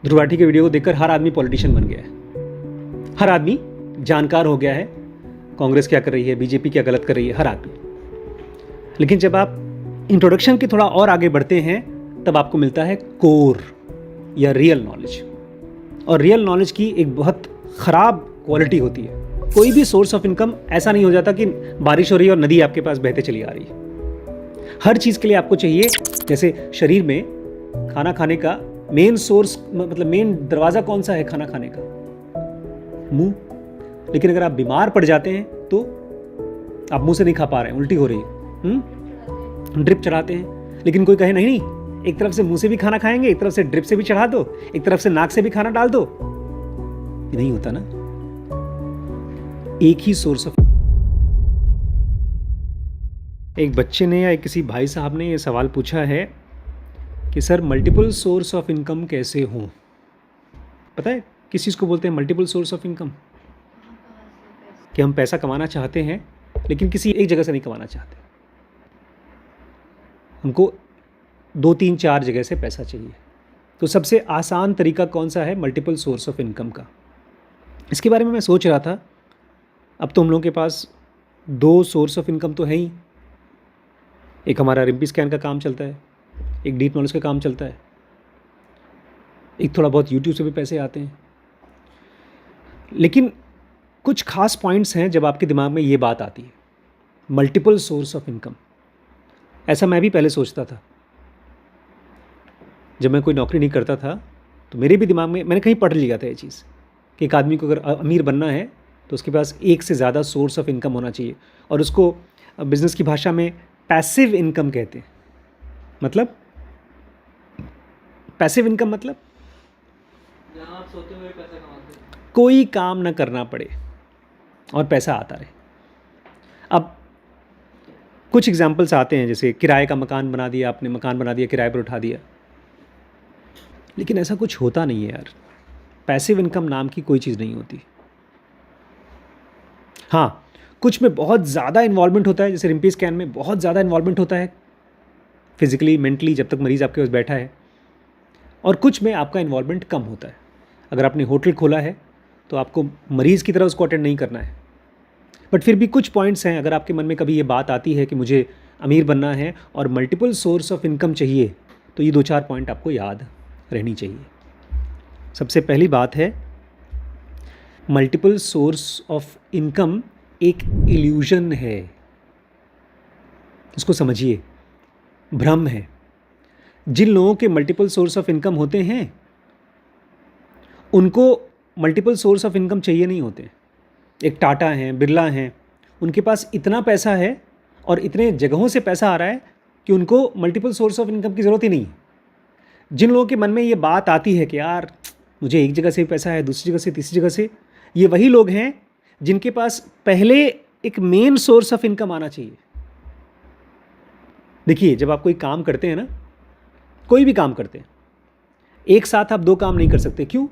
ध्रुव राठी के वीडियो को देखकर हर आदमी पॉलिटिशियन बन गया है, हर आदमी जानकार हो गया है, कांग्रेस क्या कर रही है, बीजेपी क्या गलत कर रही है, हर आदमी। लेकिन जब आप इंट्रोडक्शन के थोड़ा और आगे बढ़ते हैं तब आपको मिलता है कोर या रियल नॉलेज। और रियल नॉलेज की एक बहुत ख़राब क्वालिटी होती है। कोई भी सोर्स ऑफ इनकम ऐसा नहीं हो जाता कि बारिश हो रही है और नदी आपके पास बहते चली आ रही है। हर चीज़ के लिए आपको चाहिए, जैसे शरीर में खाना खाने का मेन सोर्स, मतलब मेन दरवाज़ा कौन सा है खाना खाने का? मुंह। लेकिन अगर आप बीमार पड़ जाते हैं तो आप मुंह से नहीं खा पा रहे हैं, उल्टी हो रही है, ड्रिप चढ़ाते हैं। लेकिन कोई कहे नहीं नहीं, एक तरफ से मुंह से भी खाना खाएंगे, एक तरफ से ड्रिप से भी चढ़ा दो, एक तरफ से नाक से भी खाना डाल दो। ये नहीं होता ना। एक ही सोर्स ऑफ। एक बच्चे ने या किसी भाई साहब ने ये सवाल पूछा है कि sir multiple source of income कैसे हों? पता है किस चीज़ को बोलते हैं मल्टीपल सोर्स ऑफ इनकम? कि हम पैसा कमाना चाहते हैं लेकिन किसी एक जगह से नहीं कमाना चाहते, हमको 2-3-4 जगह से पैसा चाहिए। तो सबसे आसान तरीका कौन सा है मल्टीपल सोर्स ऑफ इनकम का? इसके बारे में मैं सोच रहा था। अब तो हम लोगों के पास 2 सोर्स ऑफ इनकम तो है ही। एक हमारा रिम्पी स्कैन का काम चलता है, एक डीप नॉलेज का काम चलता है, एक थोड़ा बहुत यूट्यूब से भी पैसे आते हैं। लेकिन कुछ खास पॉइंट्स हैं जब आपके दिमाग में ये बात आती है मल्टीपल सोर्स ऑफ इनकम। ऐसा मैं भी पहले सोचता था। जब मैं कोई नौकरी नहीं करता था तो मेरे भी दिमाग में, मैंने कहीं पढ़ लिया था ये चीज़ कि एक आदमी को अगर अमीर बनना है तो उसके पास एक से ज़्यादा सोर्स ऑफ इनकम होना चाहिए। और उसको बिज़नेस की भाषा में पैसिव इनकम कहते हैं। मतलब पैसिव इनकम मतलब जहाँ आप सोते हुए पैसा कमाते हैं, कोई काम ना करना पड़े और पैसा आता रहे। अब कुछ एग्जांपल्स आते हैं, जैसे किराए का मकान बना दिया आपने, मकान बना दिया, किराए पर उठा दिया। लेकिन ऐसा कुछ होता नहीं है यार। पैसिव इनकम नाम की कोई चीज़ नहीं होती। हाँ, कुछ में बहुत ज़्यादा इन्वॉल्वमेंट होता है, जैसे रिम्पी स्कैन में बहुत ज़्यादा इन्वॉल्वमेंट होता है फिजिकली, मेंटली, जब तक मरीज़ आपके पास बैठा है। और कुछ में आपका इन्वॉल्वमेंट कम होता है। अगर आपने होटल खोला है तो आपको मरीज़ की तरह उसको अटेंड नहीं करना है। बट फिर भी कुछ पॉइंट्स हैं, अगर आपके मन में कभी ये बात आती है कि मुझे अमीर बनना है और मल्टीपल सोर्स ऑफ इनकम चाहिए, तो ये 2-4 पॉइंट आपको याद रहनी चाहिए। सबसे पहली बात है, मल्टीपल सोर्स ऑफ इनकम एक इल्यूजन है। इसको समझिए, भ्रम है। जिन लोगों के मल्टीपल सोर्स ऑफ इनकम होते हैं उनको मल्टीपल सोर्स ऑफ इनकम चाहिए नहीं होते। एक टाटा हैं, बिरला हैं, उनके पास इतना पैसा है और इतने जगहों से पैसा आ रहा है कि उनको मल्टीपल सोर्स ऑफ इनकम की ज़रूरत ही नहीं है। जिन लोगों के मन में ये बात आती है कि यार मुझे एक जगह से भी पैसा है, दूसरी जगह से, तीसरी जगह से, ये वही लोग हैं जिनके पास पहले एक मेन सोर्स ऑफ इनकम आना चाहिए। देखिए, जब आप कोई काम करते हैं ना, कोई भी काम करते हैं, एक साथ आप 2 काम नहीं कर सकते। क्यों?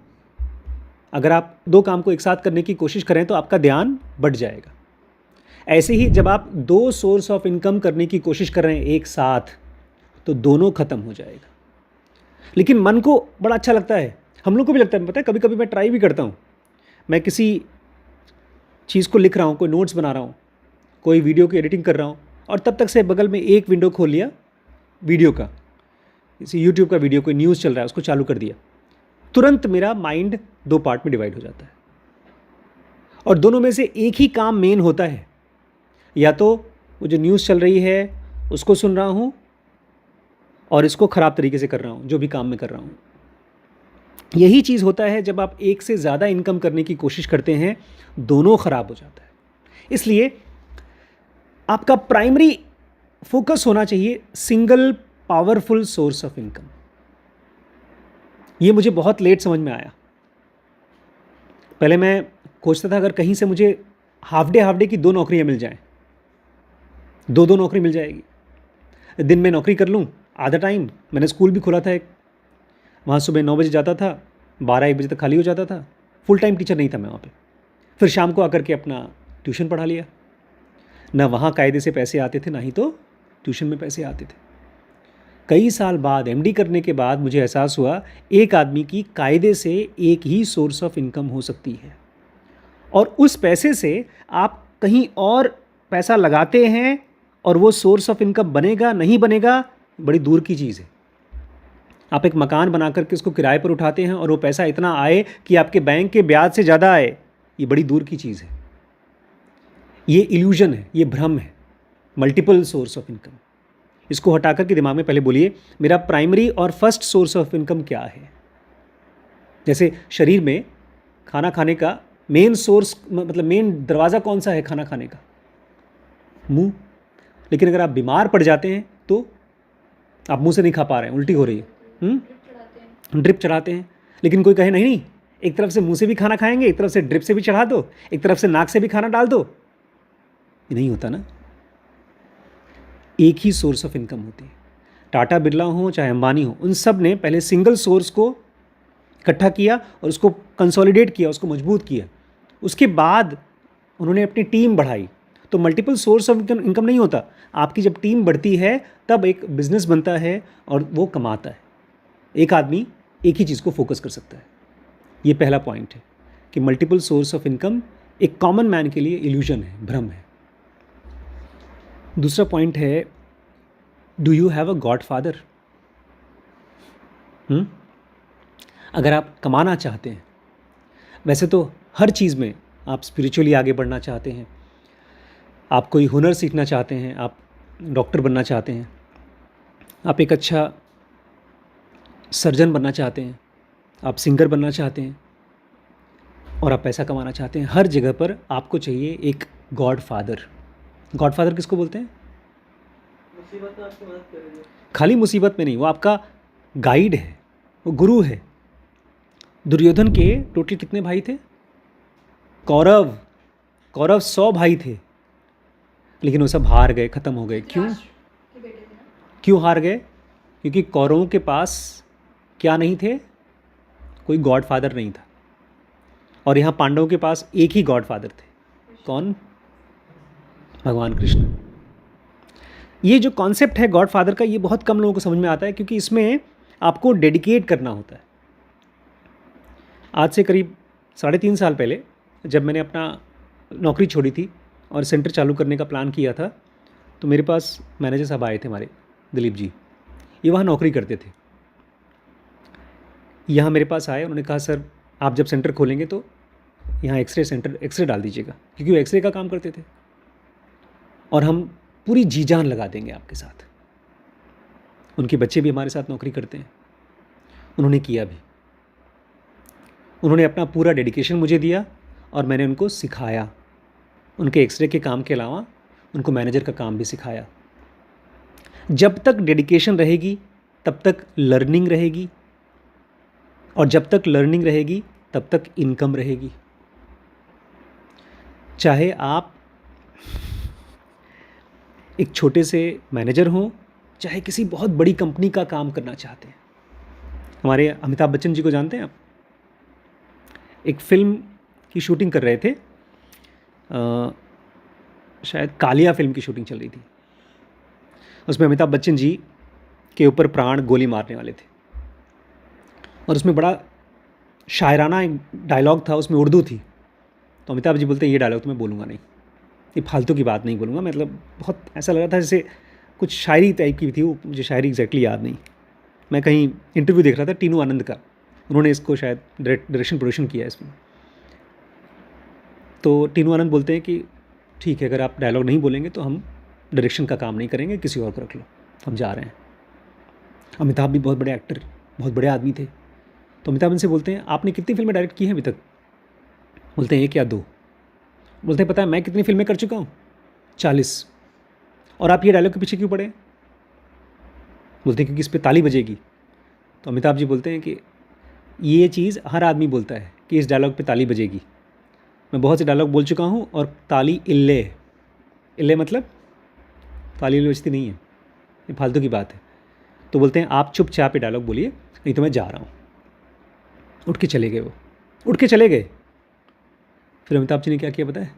अगर आप 2 काम को एक साथ करने की कोशिश करें तो आपका ध्यान बढ़ जाएगा। ऐसे ही जब आप 2 सोर्स ऑफ इनकम करने की कोशिश कर रहे हैं एक साथ, तो दोनों ख़त्म हो जाएगा। लेकिन मन को बड़ा अच्छा लगता है, हम लोग को भी लगता है। पता है, कभी कभी मैं ट्राई भी करता हूँ। मैं किसी चीज़ को लिख रहा हूँ, कोई नोट्स बना रहा हूँ, कोई वीडियो की एडिटिंग कर रहा हूँ, और तब तक से बगल में एक विंडो खोल लिया वीडियो का, किसी यूट्यूब का वीडियो, कोई न्यूज़ चल रहा है, उसको चालू कर दिया। तुरंत मेरा माइंड 2 पार्ट में डिवाइड हो जाता है। और दोनों में से एक ही काम मेन होता है। या तो वो जो न्यूज़ चल रही है उसको सुन रहा हूँ और इसको ख़राब तरीके से कर रहा हूँ, जो भी काम मैं कर रहा हूँ। यही चीज़ होता है जब आप एक से ज़्यादा इनकम करने की कोशिश करते हैं, दोनों ख़राब हो जाता है। इसलिए आपका प्राइमरी फोकस होना चाहिए single powerful source of income. ये मुझे बहुत लेट समझ में आया। पहले मैं खोजता था अगर कहीं से मुझे हाफ डे की 2 नौकरियां मिल जाएं, 2 नौकरी मिल जाएगी, दिन में नौकरी कर लूँ आधा टाइम। मैंने स्कूल भी खोला था एक, वहाँ सुबह 9 बजे जाता था, 12-1 बजे तक खाली हो जाता था। फुल टाइम टीचर नहीं था मैं वहाँ पे। फिर शाम को आकर के अपना ट्यूशन पढ़ा लिया। ना वहाँ कायदे से पैसे आते थे, ना ही तो ट्यूशन में पैसे आते थे। कई साल बाद एमडी करने के बाद मुझे एहसास हुआ एक आदमी की कायदे से एक ही सोर्स ऑफ इनकम हो सकती है, और उस पैसे से आप कहीं और पैसा लगाते हैं और वो सोर्स ऑफ इनकम बनेगा नहीं बनेगा बड़ी दूर की चीज़ है। आप एक मकान बना करके उसको किराए पर उठाते हैं और वो पैसा इतना आए कि आपके बैंक के ब्याज से ज़्यादा आए, ये बड़ी दूर की चीज़ है। ये इल्यूजन है, ये भ्रम है। मल्टीपल सोर्स ऑफ इनकम, इसको हटा करके दिमाग में पहले बोलिए मेरा प्राइमरी और फर्स्ट सोर्स ऑफ इनकम क्या है। जैसे शरीर में खाना खाने का मेन सोर्स, मतलब मेन दरवाज़ा कौन सा है खाना खाने का? मुंह। लेकिन अगर आप बीमार पड़ जाते हैं तो आप मुंह से नहीं खा पा रहे हैं, उल्टी हो रही है, ड्रिप चढ़ाते हैं। लेकिन कोई कहे नहीं नहीं, एक तरफ से मुंह से भी खाना खाएंगे, एक तरफ से ड्रिप से भी चढ़ा दो, एक तरफ से नाक से भी खाना डाल दो, ये नहीं होता ना। एक ही सोर्स ऑफ इनकम होती है। टाटा बिरला हो चाहे अंबानी हो, उन सब ने पहले सिंगल सोर्स को इकट्ठा किया और उसको कंसोलिडेट किया, उसको मजबूत किया। उसके बाद उन्होंने अपनी टीम बढ़ाई। तो मल्टीपल सोर्स ऑफ इनकम नहीं होता। आपकी जब टीम बढ़ती है तब एक बिजनेस बनता है और वो कमाता है। एक आदमी एक ही चीज़ को फोकस कर सकता है। ये पहला पॉइंट है कि मल्टीपल सोर्स ऑफ इनकम एक कॉमन मैन के लिए इल्यूजन है, भ्रम है। दूसरा पॉइंट है, do you have a God father? अगर आप कमाना चाहते हैं, वैसे तो हर चीज़ में आप स्पिरिचुअली आगे बढ़ना चाहते हैं, आप कोई हुनर सीखना चाहते हैं, आप डॉक्टर बनना चाहते हैं, आप एक अच्छा सर्जन बनना चाहते हैं, आप सिंगर बनना चाहते हैं और आप पैसा कमाना चाहते हैं, हर जगह पर आपको चाहिए एक गॉड फादर। गॉड फादर किसको बोलते हैं? मुसीबत में आपकी मदद करेंगे। खाली मुसीबत में नहीं, वो आपका गाइड है, वो गुरु है। दुर्योधन के टोटल कितने भाई थे? कौरव 100 भाई थे, लेकिन वो सब हार गए, ख़त्म हो गए। क्यों हार गए? क्योंकि कौरवों के पास क्या नहीं थे? कोई गॉड फादर नहीं था। और यहाँ पांडवों के पास एक ही गॉड फादर थे। कौन? भगवान कृष्ण। ये जो कॉन्सेप्ट है गॉड फादर का, ये बहुत कम लोगों को समझ में आता है, क्योंकि इसमें आपको डेडिकेट करना होता है। आज से करीब 3.5 साल पहले जब मैंने अपना नौकरी छोड़ी थी और सेंटर चालू करने का प्लान किया था, तो मेरे पास मैनेजर साहब आए थे, हमारे दिलीप जी। ये वहाँ नौकरी करते थे। यहाँ मेरे पास आए, उन्होंने कहा सर आप जब सेंटर खोलेंगे तो यहाँ एक्सरे डाल दीजिएगा, क्योंकि वो एक्सरे का काम करते थे, और हम पूरी जी जान लगा देंगे आपके साथ। उनके बच्चे भी हमारे साथ नौकरी करते हैं। उन्होंने किया भी। उन्होंने अपना पूरा डेडिकेशन मुझे दिया और मैंने उनको सिखाया। उनके एक्सरे के काम के अलावा उनको मैनेजर का काम भी सिखाया। जब तक डेडिकेशन रहेगी तब तक लर्निंग रहेगी, और जब तक लर्निंग रहेगी तब तक इनकम रहेगी। चाहे आप एक छोटे से मैनेजर हों, चाहे किसी बहुत बड़ी कंपनी का काम करना चाहते हैं। हमारे अमिताभ बच्चन जी को जानते हैं आप? एक फिल्म की शूटिंग कर रहे थे, शायद कालिया फिल्म की शूटिंग चल रही थी। उसमें अमिताभ बच्चन जी के ऊपर प्राण गोली मारने वाले थे, और उसमें बड़ा शायराना एक डायलॉग था, उसमें उर्दू थी। तो अमिताभ जी बोलते हैं ये डायलॉग तो मैं बोलूँगा नहीं, ये फालतू की बात नहीं बोलूँगा। मतलब बहुत ऐसा लग रहा था जैसे कुछ शायरी टाइप की थी वो, मुझे शायरी एग्जैक्टली याद नहीं। मैं कहीं इंटरव्यू देख रहा था टीनू आनंद का, उन्होंने इसको शायद डायरेक्शन प्रोडक्शन किया है इसमें। तो टीनू आनंद बोलते हैं कि ठीक है, अगर आप डायलॉग नहीं बोलेंगे तो हम डायरेक्शन का काम नहीं करेंगे, किसी और को रख लो, हम जा रहे हैं। अमिताभ भी बहुत बड़े एक्टर, बहुत बड़े आदमी थे। तो अमिताभ उनसे बोलते हैं आपने कितनी फिल्में डायरेक्ट की हैं अभी तक? बोलते हैं 1 या 2। बोलते हैं पता है मैं कितनी फिल्में कर चुका हूँ? 40। और आप ये डायलॉग के पीछे क्यों पड़े? बोलते हैं क्योंकि इस पर ताली बजेगी। तो अमिताभ जी बोलते हैं कि ये चीज़ हर आदमी बोलता है कि इस डायलॉग पे ताली बजेगी। मैं बहुत से डायलॉग बोल चुका हूँ और ताली इल्ले मतलब ताली बजती नहीं है, ये फालतू की बात है। तो बोलते हैं आप चुपचाप ये डायलॉग बोलिए, नहीं तो मैं जा रहा हूँ। उठ के चले गए, वो उठ के चले गए। फिर अमिताभ जी ने क्या किया पता है?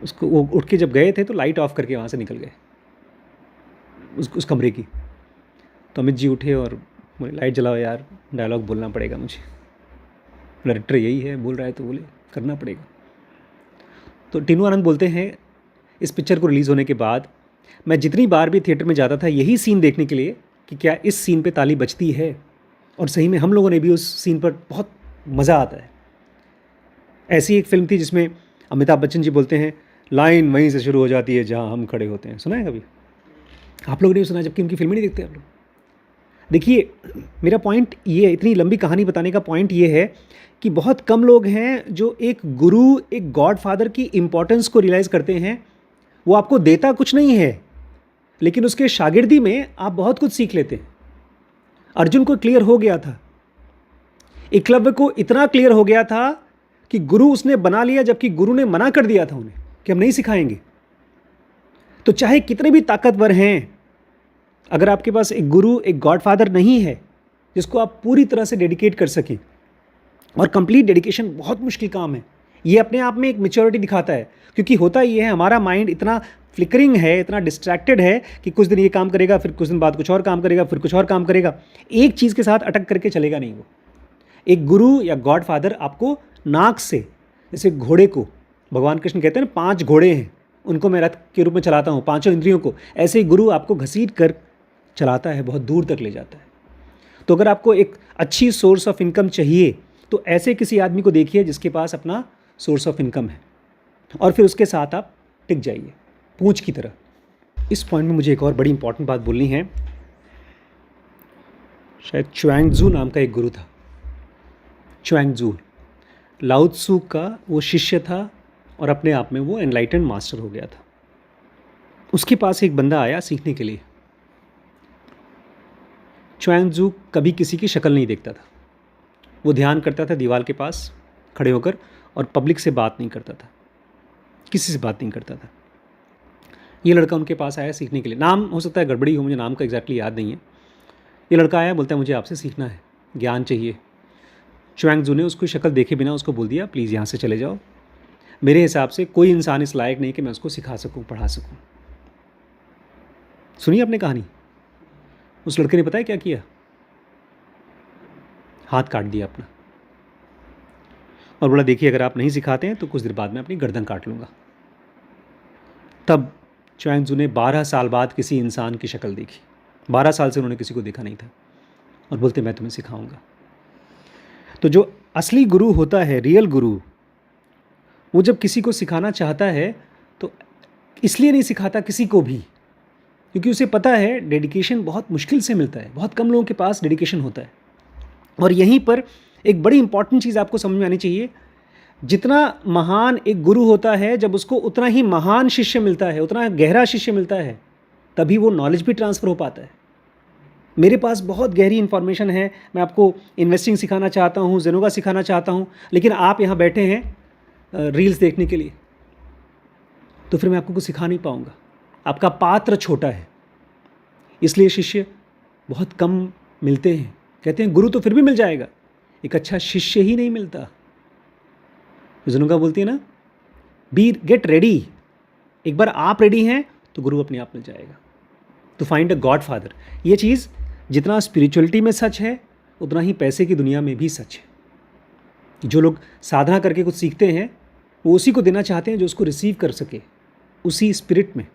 उसको वो उठ के जब गए थे तो लाइट ऑफ करके वहाँ से निकल गए। उस कमरे की। तो अमित जी उठे और बोले लाइट जलाओ यार, डायलॉग बोलना पड़ेगा मुझे। डायरेक्टर यही है, बोल रहा है तो बोले करना पड़ेगा। तो टीनू आनंद बोलते हैं इस पिक्चर को रिलीज़ होने के बाद मैं जितनी बार भी थिएटर में जाता था यही सीन देखने के लिए कि क्या इस सीन पे ताली बजती है, और सही में हम लोगों ने भी उस सीन पर बहुत मज़ा आता है। ऐसी एक फिल्म थी जिसमें अमिताभ बच्चन जी बोलते हैं लाइन वहीं से शुरू हो जाती है जहाँ हम खड़े होते हैं। सुना है कभी? आप लोग नहीं सुना, जबकि उनकी फिल्में नहीं देखते आप लोग। देखिए, मेरा पॉइंट ये है, इतनी लंबी कहानी बताने का पॉइंट ये है कि बहुत कम लोग हैं जो एक गुरु, एक गॉड फादर की इम्पोर्टेंस को रियलाइज़ करते हैं। वो आपको देता कुछ नहीं है, लेकिन उसके शागिर्दी में आप बहुत कुछ सीख लेते हैं। अर्जुन को क्लियर हो गया था, एकलव्य को इतना क्लियर हो गया था कि गुरु उसने बना लिया, जबकि गुरु ने मना कर दिया था उन्हें कि हम नहीं सिखाएंगे। तो चाहे कितने भी ताकतवर हैं, अगर आपके पास एक गुरु, एक गॉडफादर नहीं है जिसको आप पूरी तरह से डेडिकेट कर सकें, और कंप्लीट डेडिकेशन बहुत मुश्किल काम है। ये अपने आप में एक मैच्योरिटी दिखाता है, क्योंकि होता ये है हमारा माइंड इतना फ्लिकरिंग है, इतना डिस्ट्रैक्टेड है कि कुछ दिन ये काम करेगा, फिर कुछ दिन बाद कुछ और काम करेगा, फिर कुछ और काम करेगा। एक चीज़ के साथ अटक करके चलेगा नहीं वो। एक गुरु या गॉड फादर आपको नाक से, जैसे घोड़े को भगवान कृष्ण कहते हैं ना 5 घोड़े हैं उनको मैं रथ के रूप में चलाता हूँ, 5 इंद्रियों को, ऐसे ही गुरु आपको घसीट कर चलाता है, बहुत दूर तक ले जाता है। तो अगर आपको एक अच्छी सोर्स ऑफ इनकम चाहिए तो ऐसे किसी आदमी को देखिए जिसके पास अपना सोर्स ऑफ इनकम है, और फिर उसके साथ आप टिक जाइए पूंछ की तरह। इस पॉइंट में मुझे एक और बड़ी इंपॉर्टेंट बात बोलनी है। शायद च्युआंग-ज़ू नाम का एक गुरु था, च्युआंग-ज़ू लाओ त्सू का वो शिष्य था, और अपने आप में वो एनलाइटेंड मास्टर हो गया था। उसके पास एक बंदा आया सीखने के लिए। च्युआंग-ज़ू कभी किसी की शक्ल नहीं देखता था, वो ध्यान करता था दीवार के पास खड़े होकर, और पब्लिक से बात नहीं करता था, किसी से बात नहीं करता था। ये लड़का उनके पास आया सीखने के लिए, नाम हो सकता है गड़बड़ी हो, मुझे नाम का एग्जैक्टली याद नहीं है। ये लड़का आया, बोलता है मुझे आपसे सीखना है, ज्ञान चाहिए। च्युआंग-ज़ू ने उसको शक्ल देखे बिना उसको बोल दिया प्लीज़ यहाँ से चले जाओ, मेरे हिसाब से कोई इंसान इस लायक नहीं कि मैं उसको सिखा सकूँ, पढ़ा सकूँ। सुनिए आपने कहानी। उस लड़के ने पता है क्या किया? हाथ काट दिया अपना, और बोला देखिए अगर आप नहीं सिखाते हैं तो कुछ देर बाद मैं अपनी गर्दन काट लूँगा। तब च्युआंग-ज़ू ने 12 साल बाद किसी इंसान की शक्ल देखी। 12 साल से उन्होंने किसी को देखा नहीं था, और बोलते मैं तुम्हें सिखाऊंगा। तो जो असली गुरु होता है, रियल गुरु, वो जब किसी को सिखाना चाहता है तो इसलिए नहीं सिखाता किसी को भी, क्योंकि उसे पता है डेडिकेशन बहुत मुश्किल से मिलता है, बहुत कम लोगों के पास डेडिकेशन होता है। और यहीं पर एक बड़ी इंपॉर्टेंट चीज़ आपको समझ में आनी चाहिए, जितना महान एक गुरु होता है, जब उसको उतना ही महान शिष्य मिलता है, उतना गहरा शिष्य मिलता है, तभी वो नॉलेज भी ट्रांसफ़र हो पाता है। मेरे पास बहुत गहरी इन्फॉर्मेशन है, मैं आपको इन्वेस्टिंग सिखाना चाहता हूँ, जेनोगा सिखाना चाहता हूँ, लेकिन आप यहाँ बैठे हैं रील्स देखने के लिए, तो फिर मैं आपको कुछ सिखा नहीं पाऊँगा। आपका पात्र छोटा है, इसलिए शिष्य बहुत कम मिलते हैं। कहते हैं गुरु तो फिर भी मिल जाएगा, एक अच्छा शिष्य ही नहीं मिलता। जेनोगा बोलती है ना, गेट रेडी। एक बार आप रेडी हैं तो गुरु अपने आप मिल जाएगा। तो फाइंड अ गॉड फादर। ये चीज़ जितना स्पिरिचुअलिटी में सच है, उतना ही पैसे की दुनिया में भी सच है। जो लोग साधना करके कुछ सीखते हैं, वो उसी को देना चाहते हैं जो उसको रिसीव कर सके, उसी स्पिरिट में।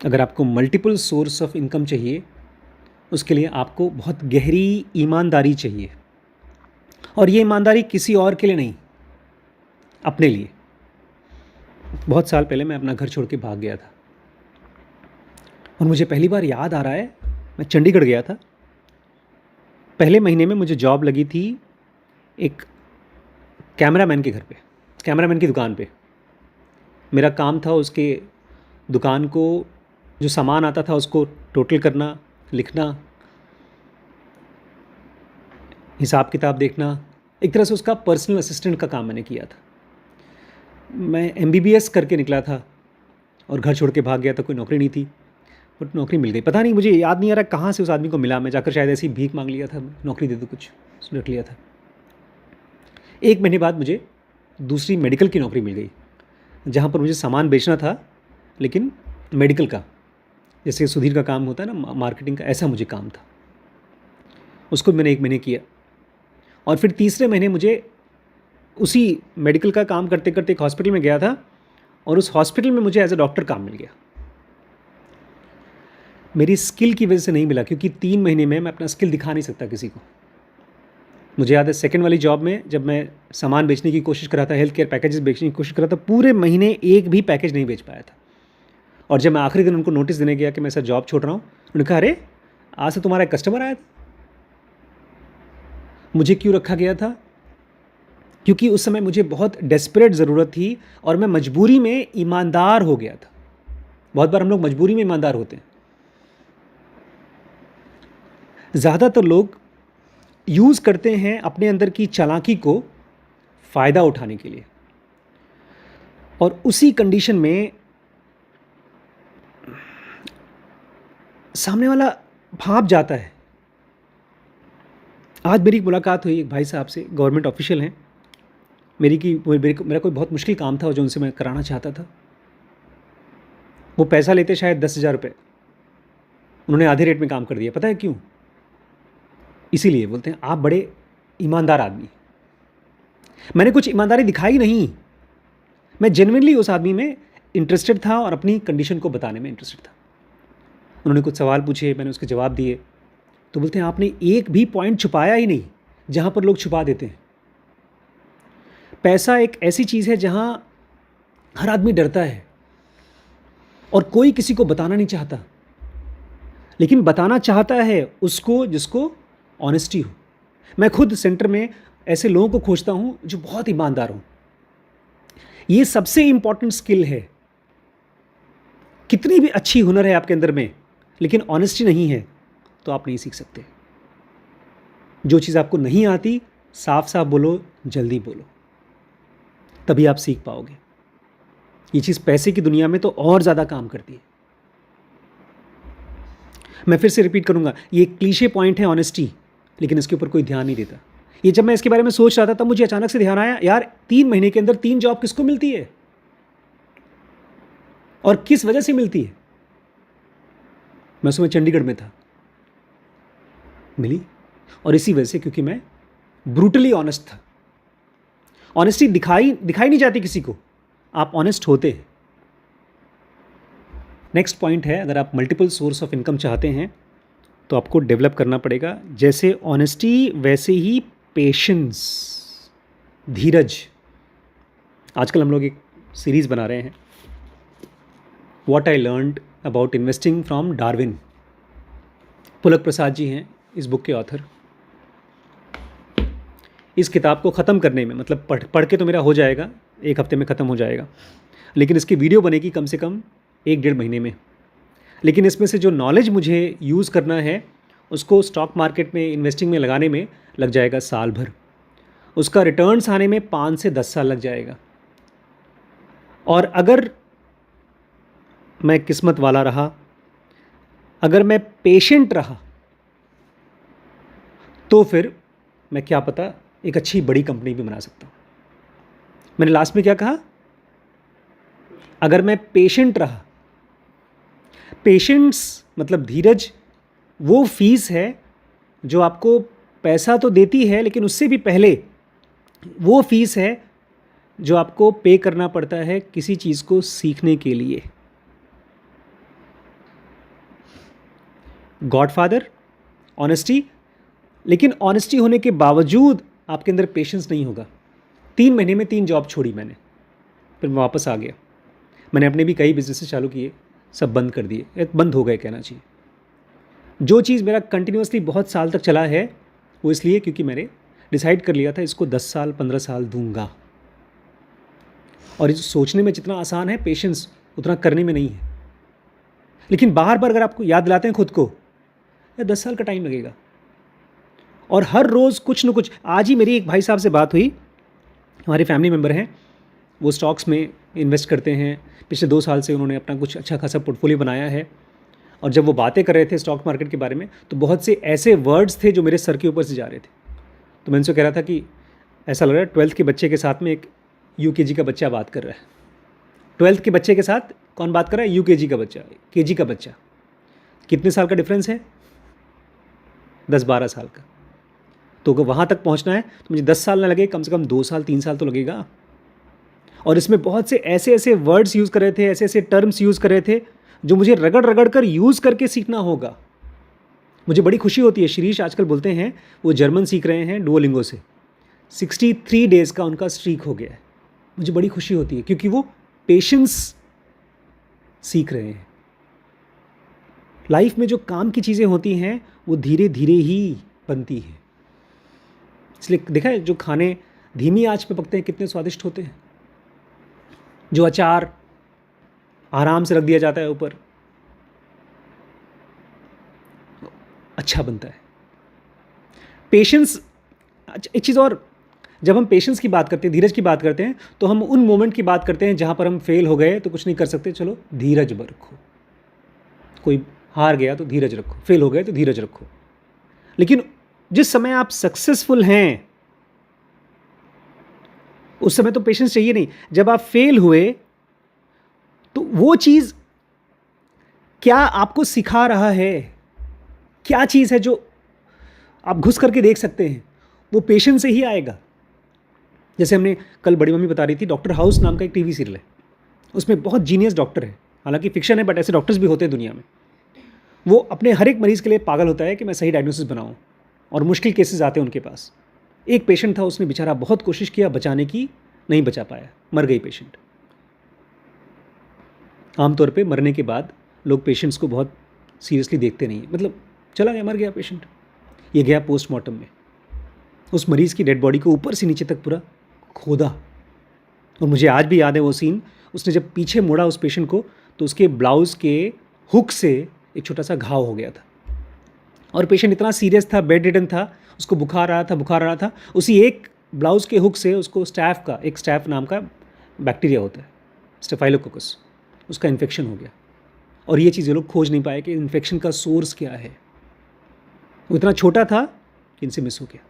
अगर आपको मल्टीपल सोर्स ऑफ इनकम चाहिए, उसके लिए आपको बहुत गहरी ईमानदारी चाहिए, और ये ईमानदारी किसी और के लिए नहीं, अपने लिए। बहुत साल पहले मैं अपना घर छोड़ के भाग गया था, और मुझे पहली बार याद आ रहा है, मैं चंडीगढ़ गया था। पहले महीने में मुझे जॉब लगी थी एक कैमरामैन के घर पे, कैमरामैन की दुकान पे। मेरा काम था उसके दुकान को, जो सामान आता था उसको टोटल करना, लिखना, हिसाब किताब देखना। एक तरह से उसका पर्सनल असिस्टेंट का काम मैंने किया था। मैं MBBS करके निकला था और घर छोड़ के भाग गया था, कोई नौकरी नहीं थी, बट नौकरी मिल गई। पता नहीं, मुझे याद नहीं आ रहा कहाँ से उस आदमी को मिला। मैं जाकर शायद ऐसी भीख मांग लिया था, नौकरी दे दो कुछ, रख लिया था। 1 महीने बाद मुझे दूसरी मेडिकल की नौकरी मिल गई, जहाँ पर मुझे सामान बेचना था, लेकिन मेडिकल का। जैसे सुधीर का काम होता है ना मार्केटिंग का, ऐसा मुझे काम था। उसको मैंने 1 महीने किया और फिर तीसरे महीने मुझे उसी मेडिकल का काम करते करते एक हॉस्पिटल में गया था और उस हॉस्पिटल में मुझे एज अ डॉक्टर काम मिल गया। मेरी स्किल की वजह से नहीं मिला, क्योंकि 3 महीने में मैं अपना स्किल दिखा नहीं सकता किसी को। मुझे याद है सेकंड वाली जॉब में जब मैं सामान बेचने की कोशिश कर रहा था, हेल्थ केयर पैकेजेस बेचने की कोशिश कर रहा था, पूरे महीने एक भी पैकेज नहीं बेच पाया था। और जब मैं आखिरी दिन उनको नोटिस देने गया कि मैं सर जॉब छोड़ रहा हूँ, उन्होंने कहा अरे आज से तुम्हारा एक कस्टमर आया था। मुझे क्यों रखा गया था? क्योंकि उस समय मुझे बहुत डेस्परेट ज़रूरत थी और मैं मजबूरी में ईमानदार हो गया था। बहुत बार हम लोग मजबूरी में ईमानदार होते हैं। ज़्यादातर लोग यूज़ करते हैं अपने अंदर की चालाकी को फ़ायदा उठाने के लिए, और उसी कंडीशन में सामने वाला भाप जाता है। आज मेरी मुलाकात हुई एक भाई साहब से, गवर्नमेंट ऑफिशियल हैं। मेरा कोई बहुत मुश्किल काम था जो उनसे मैं कराना चाहता था। वो पैसा लेते शायद 10,000 रुपये, उन्होंने आधे रेट में काम कर दिया। पता है क्यों? इसीलिए बोलते हैं आप बड़े ईमानदार आदमी। मैंने कुछ ईमानदारी दिखाई नहीं, मैं जेन्युइनली उस आदमी में इंटरेस्टेड था और अपनी कंडीशन को बताने में इंटरेस्टेड था। उन्होंने कुछ सवाल पूछे, मैंने उसके जवाब दिए। तो बोलते हैं आपने एक भी पॉइंट छुपाया ही नहीं जहाँ पर लोग छुपा देते हैं। पैसा एक ऐसी चीज़ है जहाँ हर आदमी डरता है और कोई किसी को बताना नहीं चाहता, लेकिन बताना चाहता है उसको जिसको ऑनेस्टी हो। मैं खुद सेंटर में ऐसे लोगों को खोजता हूँ जो बहुत ईमानदार हों। ये सबसे इम्पॉर्टेंट स्किल है। कितनी भी अच्छी हुनर है आपके अंदर में, लेकिन ऑनेस्टी नहीं है तो आप नहीं सीख सकते। जो चीज़ आपको नहीं आती साफ साफ बोलो, जल्दी बोलो, तभी आप सीख पाओगे। ये चीज़ पैसे की दुनिया में तो और ज़्यादा काम करती है। मैं फिर से रिपीट करूँगा, ये क्लीशे पॉइंट है ऑनेस्टी, लेकिन इसके ऊपर कोई ध्यान नहीं देता। ये जब मैं इसके बारे में सोच रहा था तब मुझे अचानक से ध्यान आया, यार 3 महीने के अंदर 3 जॉब किसको मिलती है और किस वजह से मिलती है? मैं उस समय चंडीगढ़ में था, मिली, और इसी वजह से क्योंकि मैं ब्रूटली ऑनेस्ट था। ऑनेस्टी दिखाई नहीं जाती किसी को, आप ऑनेस्ट होते हैं। नेक्स्ट पॉइंट है, अगर आप मल्टीपल सोर्स ऑफ इनकम चाहते हैं तो आपको डेवलप करना पड़ेगा। जैसे ऑनेस्टी वैसे ही पेशेंस, धीरज। आजकल हम लोग एक सीरीज़ बना रहे हैं, what I learned about investing from Darwin. Pulak Prasad ji हैं इस बुक के ऑथर। इस किताब को ख़त्म करने में, मतलब पढ़ के तो मेरा हो जाएगा, 1 हफ्ते में ख़त्म हो जाएगा, लेकिन इसकी वीडियो बनेगी कम से कम 1-1.5 महीने में। लेकिन इसमें से जो नॉलेज मुझे यूज़ करना है उसको स्टॉक मार्केट में इन्वेस्टिंग में लगाने में लग जाएगा साल भर। उसका रिटर्न्स आने में 5 से 10 साल लग जाएगा। और अगर मैं किस्मत वाला रहा, अगर मैं पेशेंट रहा, तो फिर मैं क्या पता एक अच्छी बड़ी कंपनी भी बना सकता हूँ। मैंने लास्ट में क्या कहा? अगर मैं पेशेंट रहा। पेशेंस मतलब धीरज, वो फीस है जो आपको पैसा तो देती है, लेकिन उससे भी पहले वो फीस है जो आपको पे करना पड़ता है किसी चीज़ को सीखने के लिए। गॉडफादर ऑनेस्टी, लेकिन ऑनेस्टी होने के बावजूद आपके अंदर पेशेंस नहीं होगा। 3 महीने में 3 जॉब छोड़ी मैंने, फिर मैं वापस आ गया। मैंने अपने भी कई बिजनेसेस चालू किए, सब बंद कर दिए, बंद हो गए कहना चाहिए। जो चीज़ मेरा कंटिन्यूसली बहुत साल तक चला है वो इसलिए क्योंकि मैंने डिसाइड कर लिया था इसको 10 साल 15 साल दूंगा। और इस सोचने में जितना आसान है पेशेंस उतना करने में नहीं है। लेकिन बार बार अगर आपको याद दिलाते हैं खुद को, या 10 साल का टाइम लगेगा, और हर रोज़ कुछ न कुछ। आज ही मेरी एक भाई साहब से बात हुई, हमारे फैमिली मेम्बर हैं, वो स्टॉक्स में इन्वेस्ट करते हैं। पिछले 2 साल से उन्होंने अपना कुछ अच्छा खासा पोर्टफोलियो बनाया है। और जब वो बातें कर रहे थे स्टॉक मार्केट के बारे में, तो बहुत से ऐसे वर्ड्स थे जो मेरे सर के ऊपर से जा रहे थे। तो मैं उनसे कह रहा था कि ऐसा लग रहा है 12th के बच्चे के साथ में एक यूकेजी का बच्चा बात कर रहा है। 12th के बच्चे के साथ कौन बात कर रहा है? यूकेजी का बच्चा, केजी का बच्चा। कितने साल का डिफरेंस है? 10-12 साल का। तो अगर वहाँ तक पहुँचना है तो मुझे 10 साल ना लगे, कम से कम 2 साल 3 साल तो लगेगा। और इसमें बहुत से ऐसे ऐसे वर्ड्स यूज़ कर रहे थे, ऐसे ऐसे टर्म्स यूज़ कर रहे थे जो मुझे रगड़ रगड़ कर यूज़ करके सीखना होगा। मुझे बड़ी खुशी होती है, शिरीष आजकल बोलते हैं वो जर्मन सीख रहे हैं डुओलिंगो से। 63 डेज़ का उनका स्ट्रीक हो गया है। मुझे बड़ी खुशी होती है क्योंकि वो पेशेंस सीख रहे हैं। लाइफ में जो काम की चीज़ें होती हैं वो धीरे धीरे ही बनती हैं। इसलिए देखा है, जो खाने धीमी आंच पे पकते हैं कितने स्वादिष्ट होते हैं। जो अचार आराम से रख दिया जाता है ऊपर, अच्छा बनता है। पेशेंस, अच्छा एक चीज़ और, जब हम पेशेंस की बात करते हैं, धीरज की बात करते हैं, तो हम उन मोमेंट की बात करते हैं जहाँ पर हम फेल हो गए तो कुछ नहीं कर सकते, चलो धीरज रखो। कोई हार गया तो धीरज रखो, फेल हो गए तो धीरज रखो। लेकिन जिस समय आप सक्सेसफुल हैं उस समय तो पेशेंस चाहिए नहीं। जब आप फेल हुए तो वो चीज़ क्या आपको सिखा रहा है, क्या चीज़ है जो आप घुस करके देख सकते हैं, वो पेशेंस से ही आएगा। जैसे हमने कल बड़ी मम्मी बता रही थी, डॉक्टर हाउस नाम का एक टीवी सीरियल है, उसमें बहुत जीनियस डॉक्टर है, हालांकि फिक्शन है बट ऐसे डॉक्टर्स भी होते हैं दुनिया में। वो अपने हर एक मरीज़ के लिए पागल होता है कि मैं सही डायग्नोसिस बनाऊं, और मुश्किल केसेस आते हैं उनके पास। एक पेशेंट था, उसने बेचारा बहुत कोशिश किया बचाने की, नहीं बचा पाया, मर गई पेशेंट। आमतौर पे मरने के बाद लोग पेशेंट्स को बहुत सीरियसली देखते नहीं, मतलब चला गया, मर गया पेशेंट। ये गया पोस्टमार्टम में, उस मरीज़ की डेड बॉडी को ऊपर से नीचे तक पूरा खोदा। और मुझे आज भी याद है वो सीन, उसने जब पीछे मोड़ा उस पेशेंट को तो उसके ब्लाउज़ के हुक से एक छोटा सा घाव हो गया था। और पेशेंट इतना सीरियस था, बेड रिडन था, उसको बुखार आ रहा था। उसी एक ब्लाउज़ के हुक से उसको एक स्टैफ नाम का बैक्टीरिया होता है, स्टेफाइलोकोकस, उसका इन्फेक्शन हो गया। और ये चीज़ें लोग खोज नहीं पाए कि इन्फेक्शन का सोर्स क्या है। वो इतना छोटा था कि इनसे मिस हो गया।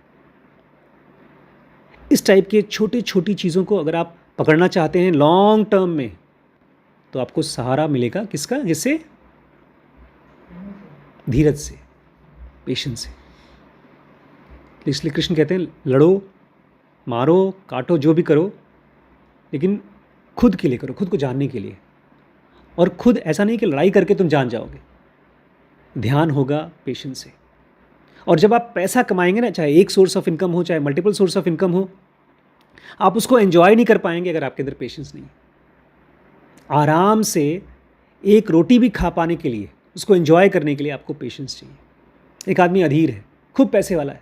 इस टाइप के छोटी छोटी चीज़ों को अगर आप पकड़ना चाहते हैं लॉन्ग टर्म में, तो आपको सहारा मिलेगा किसका? जिससे धीरज से, पेशेंस से। इसलिए कृष्ण कहते हैं लड़ो, मारो, काटो, जो भी करो, लेकिन खुद के लिए करो, खुद को जानने के लिए। और खुद ऐसा नहीं कि लड़ाई करके तुम जान जाओगे, ध्यान होगा पेशेंस से। और जब आप पैसा कमाएंगे ना, चाहे एक सोर्स ऑफ इनकम हो, चाहे मल्टीपल सोर्स ऑफ इनकम हो, आप उसको एंजॉय नहीं कर पाएंगे अगर आपके अंदर पेशेंस नहीं। आराम से एक रोटी भी खा पाने के लिए, उसको एंजॉय करने के लिए आपको पेशेंस चाहिए। एक आदमी अधीर है, खूब पैसे वाला है,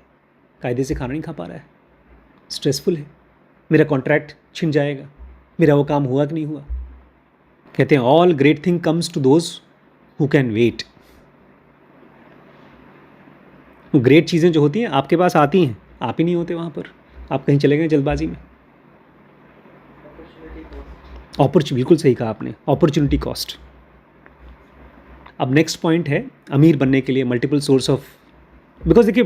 कायदे से खाना नहीं खा पा रहा है, स्ट्रेसफुल है, मेरा कॉन्ट्रैक्ट छिन जाएगा, मेरा वो काम हुआ कि नहीं हुआ। कहते हैं all great thing comes to those who can wait. Great चीज़ें जो होती हैं आपके पास आती हैं, आप ही नहीं होते वहाँ पर, आप कहीं चले गए जल्दबाजी में। अपॉर्चुनिटी, बिल्कुल सही कहा आपने, अपॉर्चुनिटी कॉस्ट। अब नेक्स्ट पॉइंट है अमीर बनने के लिए मल्टीपल सोर्स ऑफ, बिकॉज देखिए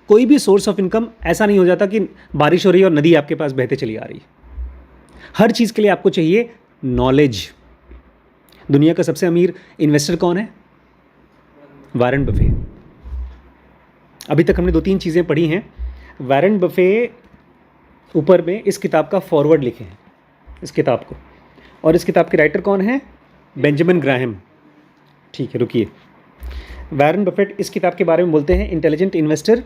कोई भी सोर्स ऑफ इनकम ऐसा नहीं हो जाता कि बारिश हो रही है और नदी आपके पास बहते चली आ रही है। हर चीज़ के लिए आपको चाहिए नॉलेज। दुनिया का सबसे अमीर इन्वेस्टर कौन है? Warren Buffett. अभी तक हमने 2-3 चीज़ें पढ़ी हैं। वॉरेन बफे ऊपर में इस किताब का फॉरवर्ड लिखे हैं, इस किताब को, और इस किताब के राइटर कौन है? Benjamin Graham. ठीक है, रुकिए। वॉरेन बफेट इस किताब के बारे में बोलते हैं इंटेलिजेंट इन्वेस्टर,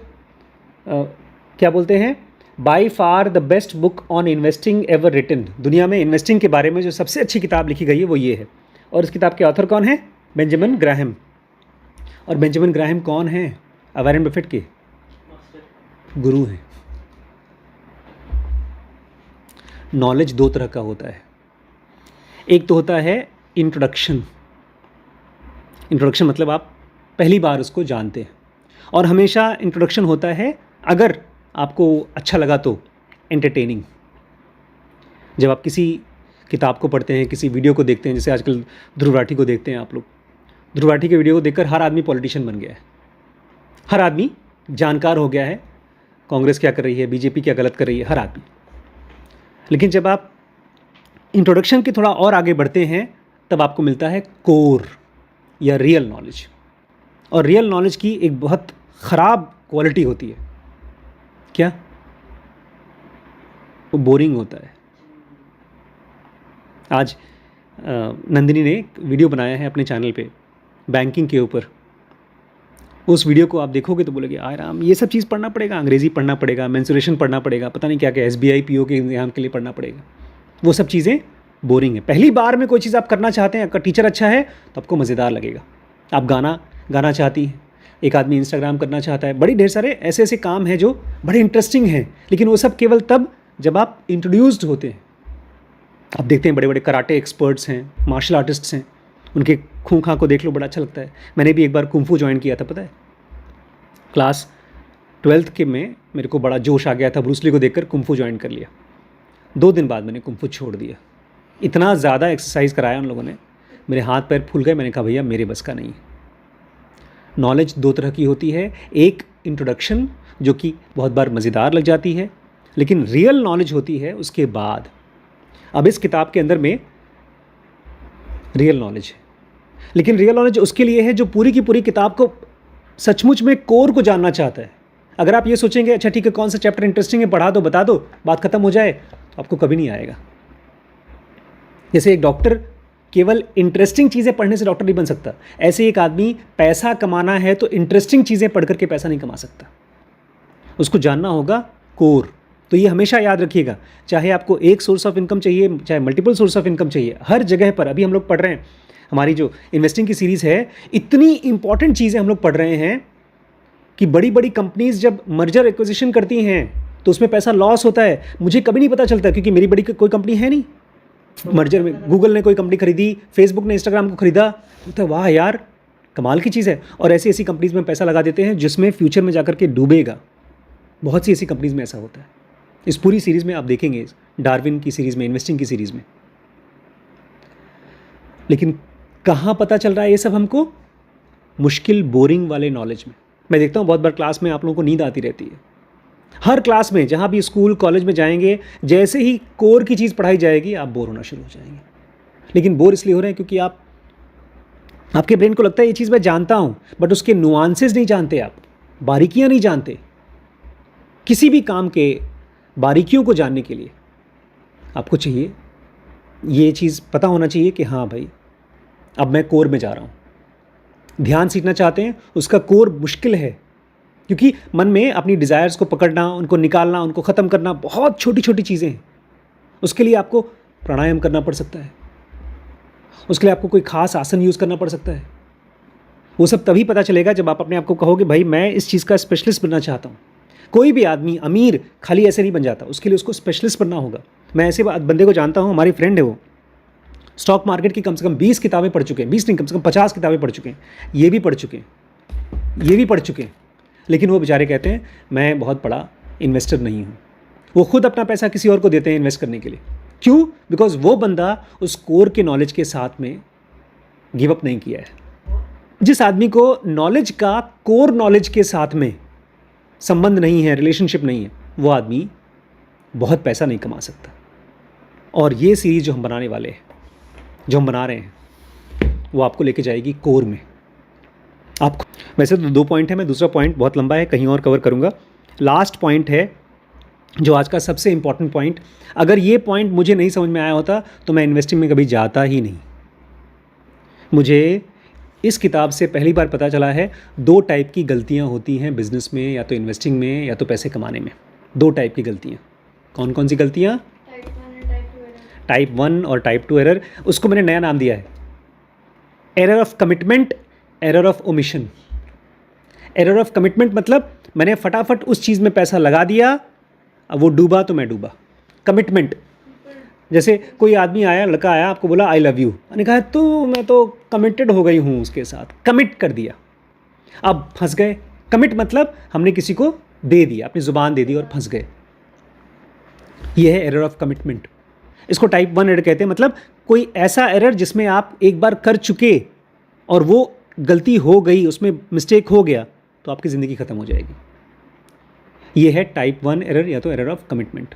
क्या बोलते हैं? By far the best book on investing ever written. दुनिया में इन्वेस्टिंग के बारे में जो सबसे अच्छी किताब लिखी गई है वो ये है। और इस किताब के ऑथर कौन है? Benjamin Graham. और बेंजामिन ग्राहम कौन है? वॉरेन बफेट के गुरु हैं। नॉलेज 2 तरह का होता है। एक तो होता है इंट्रोडक्शन। इंट्रोडक्शन मतलब आप पहली बार उसको जानते हैं, और हमेशा इंट्रोडक्शन होता है, अगर आपको अच्छा लगा तो एंटरटेनिंग। जब आप किसी किताब को पढ़ते हैं, किसी वीडियो को देखते हैं, जैसे आजकल ध्रुव राठी को देखते हैं आप लोग, ध्रुव राठी के वीडियो को देखकर हर आदमी पॉलिटिशियन बन गया है, हर आदमी जानकार हो गया है, कांग्रेस क्या कर रही है, बीजेपी क्या गलत कर रही है, हर आदमी। लेकिन जब आप इंट्रोडक्शन के थोड़ा और आगे बढ़ते हैं तब आपको मिलता है कोर या रियल नॉलेज। और रियल नॉलेज की एक बहुत ख़राब क्वालिटी होती है, क्या? वो बोरिंग होता है। आज नंदिनी ने एक वीडियो बनाया है अपने चैनल पे बैंकिंग के ऊपर। उस वीडियो को आप देखोगे तो बोलोगे यार राम, ये सब चीज़ पढ़ना पड़ेगा, अंग्रेज़ी पढ़ना पड़ेगा, मेंसुरेशन पढ़ना पड़ेगा, पता नहीं क्या क्या SBI PO के एग्ज़ाम के लिए पढ़ना पड़ेगा। वो सब चीज़ें बोरिंग है। पहली बार में कोई चीज़ आप करना चाहते हैं, आपका टीचर अच्छा है तो आपको मज़ेदार लगेगा। आप गाना चाहती हैं, एक आदमी इंस्टाग्राम करना चाहता है, बड़ी ढेर सारे ऐसे ऐसे काम हैं जो बड़े इंटरेस्टिंग हैं, लेकिन वो सब केवल तब जब आप इंट्रोड्यूस्ड होते हैं। आप देखते हैं बड़े बड़े कराटे एक्सपर्ट्स हैं, मार्शल आर्टिस्ट्स हैं, उनके खूं खां को देख लो, बड़ा अच्छा लगता है। मैंने भी एक बार कुंफू ज्वाइन किया था, पता है, क्लास 12th के में मेरे को बड़ा जोश आ गया था, ब्रूस ली को देखकर कुंफू ज्वाइन कर लिया। 2 दिन बाद मैंने कुंफू छोड़ दिया। इतना ज़्यादा एक्सरसाइज कराया उन लोगों ने, मेरे हाथ पैर फूल गए। मैंने कहा भैया मेरे बस का नहीं है। नॉलेज 2 तरह की होती है, एक इंट्रोडक्शन जो कि बहुत बार मज़ेदार लग जाती है, लेकिन रियल नॉलेज होती है उसके बाद। अब इस किताब के अंदर में रियल नॉलेज है, लेकिन रियल नॉलेज उसके लिए है जो पूरी की पूरी किताब को सचमुच में कोर को जानना चाहता है। अगर आप ये सोचेंगे अच्छा ठीक है कौन सा चैप्टर इंटरेस्टिंग है पढ़ा दो, बता दो, बात खत्म हो जाए, तो आपको कभी नहीं आएगा। जैसे एक डॉक्टर केवल इंटरेस्टिंग चीज़ें पढ़ने से डॉक्टर नहीं बन सकता, ऐसे एक आदमी पैसा कमाना है तो इंटरेस्टिंग चीज़ें पढ़ करके पैसा नहीं कमा सकता, उसको जानना होगा कोर। तो ये हमेशा याद रखिएगा, चाहे आपको एक सोर्स ऑफ इनकम चाहिए, चाहे मल्टीपल सोर्स ऑफ इनकम चाहिए, हर जगह पर अभी हम लोग पढ़ रहे हैं, हमारी जो इन्वेस्टिंग की सीरीज़ है, इतनी इंपॉर्टेंट चीज़ें हम लोग पढ़ रहे हैं कि बड़ी बड़ी कंपनीज जब मर्जर एक्विजिशन करती हैं तो उसमें पैसा लॉस होता है। मुझे कभी नहीं पता चलता क्योंकि मेरी बड़ी कोई कंपनी है नहीं। मर्जर में गूगल ने कोई कंपनी खरीदी, फेसबुक ने इंस्टाग्राम को खरीदा, तो वाह यार कमाल की चीज़ है। और ऐसी ऐसी कंपनीज में पैसा लगा देते हैं जिसमें फ्यूचर में जाकर के डूबेगा। बहुत सी ऐसी कंपनीज में ऐसा होता है। इस पूरी सीरीज़ में आप देखेंगे, डार्विन की सीरीज़ में, इन्वेस्टिंग की सीरीज़ में। लेकिन कहाँ पता चल रहा है ये सब हमको? मुश्किल बोरिंग वाले नॉलेज में। मैं देखता हूँ बहुत बार क्लास में आप लोगों को नींद आती रहती है। हर क्लास में जहाँ भी स्कूल कॉलेज में जाएंगे, जैसे ही कोर की चीज़ पढ़ाई जाएगी आप बोर होना शुरू हो जाएंगे। लेकिन बोर इसलिए हो रहे हैं क्योंकि आपके ब्रेन को लगता है ये चीज़ मैं जानता हूँ, बट उसके नुआंसेस नहीं जानते, आप बारीकियाँ नहीं जानते। किसी भी काम के बारीकियों को जानने के लिए आपको चाहिए ये चीज़ पता होना चाहिए कि हाँ भाई अब मैं कोर में जा रहा हूँ। ध्यान सीखना चाहते हैं, उसका कोर मुश्किल है क्योंकि मन में अपनी डिज़ायर्स को पकड़ना, उनको निकालना, उनको ख़त्म करना बहुत छोटी छोटी चीज़ें हैं। उसके लिए आपको प्राणायाम करना पड़ सकता है, उसके लिए आपको कोई ख़ास आसन यूज़ करना पड़ सकता है। वो सब तभी पता चलेगा जब आप अपने आप को कहोगे भाई मैं इस चीज़ का स्पेशलिस्ट बनना चाहता हूँ। कोई भी आदमी अमीर खाली ऐसे नहीं बन जाता, उसके लिए उसको स्पेशलिस्ट बनना होगा। मैं ऐसे बंदे को जानता हूँ, हमारी फ्रेंड है, वो स्टॉक मार्केट की कम से कम 20 किताबें पढ़ चुके हैं, 20 नहीं कम से कम 50 किताबें पढ़ चुके हैं, ये भी पढ़ चुके हैं, लेकिन वो बेचारे कहते हैं मैं बहुत बड़ा इन्वेस्टर नहीं हूँ। वो खुद अपना पैसा किसी और को देते हैं इन्वेस्ट करने के लिए। क्यों? बिकॉज वो बंदा उस कोर के नॉलेज के साथ में गिव अप नहीं किया है। जिस आदमी को नॉलेज का कोर नॉलेज के साथ में संबंध नहीं है, रिलेशनशिप नहीं है, वो आदमी बहुत पैसा नहीं कमा सकता। और ये सीरीज़ जो हम बनाने वाले हैं, जो हम बना रहे हैं, वो आपको लेके जाएगी कोर में। आपको वैसे तो 2 पॉइंट है, मैं दूसरा पॉइंट बहुत लंबा है, कहीं और कवर करूँगा। लास्ट पॉइंट है जो आज का सबसे इम्पॉर्टेंट पॉइंट। अगर ये पॉइंट मुझे नहीं समझ में आया होता तो मैं इन्वेस्टिंग में कभी जाता ही नहीं। मुझे इस किताब से पहली बार पता चला है 2 टाइप की गलतियाँ होती हैं बिजनेस में, या तो इन्वेस्टिंग में या तो पैसे कमाने में। 2 टाइप की गलतियाँ। कौन कौन सी गलतियाँ? टाइप 1 और टाइप 2 एरर। उसको मैंने नया नाम दिया है, error of commitment, error of omission. Error of commitment मतलब मैंने फटाफट उस चीज़ में पैसा लगा दिया, अब वो डूबा तो मैं डूबा। कमिटमेंट, जैसे कोई आदमी आया, लड़का आया, आपको बोला आई लव यू, मैंने कहा तो मैं तो कमिटेड हो गई हूँ उसके साथ, कमिट कर दिया, अब फंस गए। कमिट मतलब हमने किसी को दे दिया, अपनी ज़ुबान दे दी और फंस गए। ये है एरर ऑफ कमिटमेंट। इसको टाइप 1 एरर कहते हैं। मतलब कोई ऐसा एरर जिसमें आप एक बार कर चुके और वो गलती हो गई, उसमें मिस्टेक हो गया, तो आपकी ज़िंदगी ख़त्म हो जाएगी। ये है टाइप 1 एरर, या तो एरर ऑफ कमिटमेंट।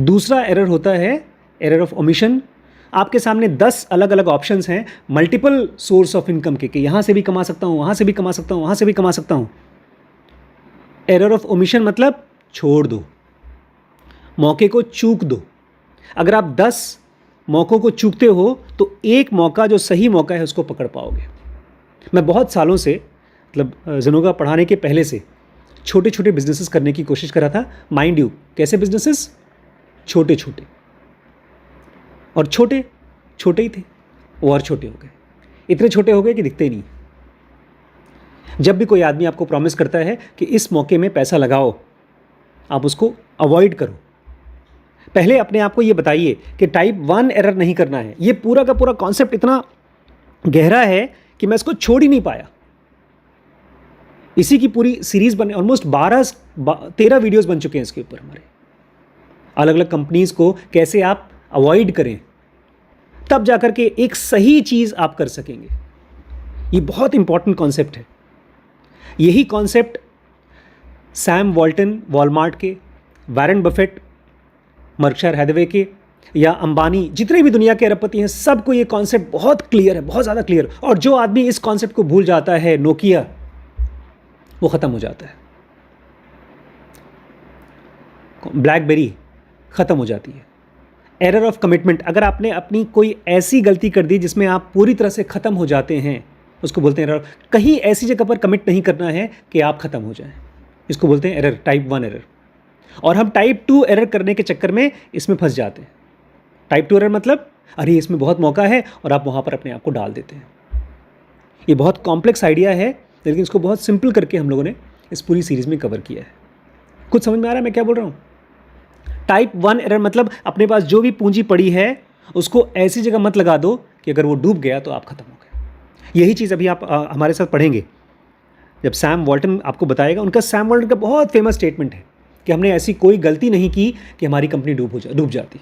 दूसरा एरर होता है एरर ऑफ ओमिशन। आपके सामने 10 अलग अलग ऑप्शंस हैं मल्टीपल सोर्स ऑफ इनकम के, कि यहाँ से भी कमा सकता हूँ, वहाँ से भी कमा सकता हूँ, वहाँ से भी कमा सकता हूँ। एरर ऑफ ओमिशन मतलब छोड़ दो, मौके को चूक दो। अगर आप 10 मौक़ों को चूकते हो तो एक मौका जो सही मौका है उसको पकड़ पाओगे। मैं बहुत सालों से, मतलब ज़ेनोगा पढ़ाने के पहले से, छोटे छोटे बिजनेसेस करने की कोशिश कर रहा था। माइंड यू, कैसे बिजनेसेस? छोटे छोटे, और छोटे छोटे ही थे, वो और छोटे हो गए, इतने छोटे हो गए कि दिखते ही नहीं। जब भी कोई आदमी आपको प्रॉमिस करता है कि इस मौके में पैसा लगाओ, आप उसको अवॉइड करो। पहले अपने आप को ये बताइए कि टाइप 1 एरर नहीं करना है। ये पूरा का पूरा कॉन्सेप्ट इतना गहरा है कि मैं इसको छोड़ ही नहीं पाया। इसी की पूरी सीरीज बने, ऑलमोस्ट 13 वीडियोस बन चुके हैं इसके ऊपर हमारे। अलग अलग कंपनीज को कैसे आप अवॉइड करें, तब जाकर के एक सही चीज आप कर सकेंगे। ये बहुत इंपॉर्टेंट कॉन्सेप्ट है। यही कॉन्सेप्ट सैम वॉल्टन वॉलमार्ट के, वॉरेन बफेट बर्कशायर हैथवे के, या अंबानी, जितने भी दुनिया के अरबपति हैं, सबको ये कॉन्सेप्ट बहुत क्लियर है, बहुत ज़्यादा क्लियर। और जो आदमी इस कॉन्सेप्ट को भूल जाता है, नोकिया, वो ख़त्म हो जाता है। ब्लैकबेरी ख़त्म हो जाती है। एरर ऑफ कमिटमेंट, अगर आपने अपनी कोई ऐसी गलती कर दी जिसमें आप पूरी तरह से ख़त्म हो जाते हैं, उसको बोलते हैं एरर। कहीं ऐसी जगह पर कमिट नहीं करना है कि आप ख़त्म हो जाएं, इसको बोलते हैं एरर, टाइप 1 एरर। और हम टाइप 2 एरर करने के चक्कर में इसमें फंस जाते हैं। टाइप 2 एरर मतलब, अरे इसमें बहुत मौका है, और आप वहाँ पर अपने आप को डाल देते हैं। ये बहुत कॉम्प्लेक्स आइडिया है, लेकिन इसको बहुत सिंपल करके हम लोगों ने इस पूरी सीरीज़ में कवर किया है। कुछ समझ में आ रहा है मैं क्या बोल रहा हूँ? टाइप 1 एरर मतलब अपने पास जो भी पूंजी पड़ी है उसको ऐसी जगह मत लगा दो कि अगर वो डूब गया तो आप ख़त्म हो गए। यही चीज़ अभी आप हमारे साथ पढ़ेंगे। जब सैम वॉल्टन आपको बताएगा, उनका, सैम वॉल्टन का बहुत फेमस स्टेटमेंट है कि हमने ऐसी कोई गलती नहीं की कि हमारी कंपनी डूब जाती।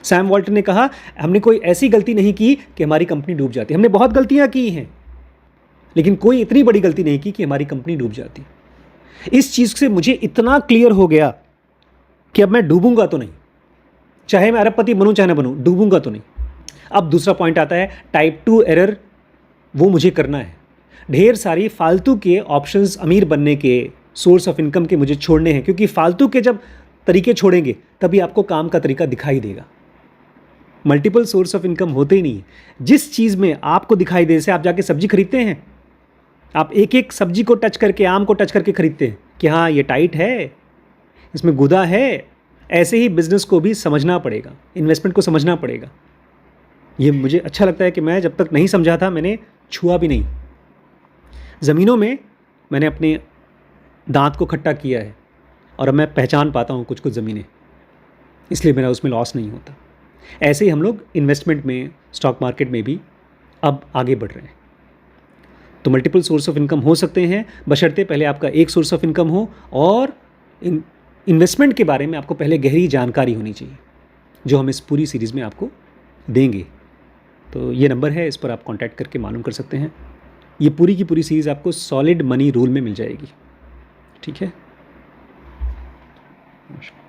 सैम वॉल्टन ने कहा, हमने कोई ऐसी गलती नहीं की कि हमारी कंपनी डूब जाती। हमने बहुत गलतियां की हैं, लेकिन कोई इतनी बड़ी गलती नहीं की कि हमारी कंपनी डूब जाती। इस चीज़ से मुझे इतना क्लियर हो गया कि अब मैं डूबूंगा तो नहीं, चाहे मैं अरबपति बनूं चाहे ना बनूं, डूबूंगा तो नहीं। अब दूसरा पॉइंट आता है, टाइप 2 एरर, वो मुझे करना है। ढेर सारी फालतू के ऑप्शंस, अमीर बनने के, सोर्स ऑफ इनकम के मुझे छोड़ने हैं, क्योंकि फालतू के जब तरीके छोड़ेंगे तभी आपको काम का तरीका दिखाई देगा। मल्टीपल सोर्स ऑफ इनकम होते ही नहीं है। जिस चीज़ में आपको दिखाई दे, जैसे आप जाके सब्जी खरीदते हैं, आप एक एक सब्जी को टच करके, आम को टच करके खरीदते हैं कि हाँ ये टाइट है, इसमें गुदा है। ऐसे ही बिजनेस को भी समझना पड़ेगा, इन्वेस्टमेंट को समझना पड़ेगा। ये मुझे अच्छा लगता है कि मैं जब तक नहीं समझा था मैंने छुआ भी नहीं। ज़मीनों में मैंने अपने दांत को खट्टा किया है और अब मैं पहचान पाता हूँ कुछ कुछ ज़मीनें, इसलिए मेरा उसमें लॉस नहीं होता। ऐसे ही हम लोग इन्वेस्टमेंट में, स्टॉक मार्केट में भी अब आगे बढ़ रहे हैं। तो मल्टीपल सोर्स ऑफ इनकम हो सकते हैं, बशर्ते पहले आपका एक सोर्स ऑफ इनकम हो और इन्वेस्टमेंट के बारे में आपको पहले गहरी जानकारी होनी चाहिए, जो हम इस पूरी सीरीज़ में आपको देंगे। तो ये नंबर है, इस पर आप कांटेक्ट करके मालूम कर सकते हैं। ये पूरी की पूरी सीरीज़ आपको सॉलिड मनी रूल में मिल जाएगी। ठीक है। नमस्कार।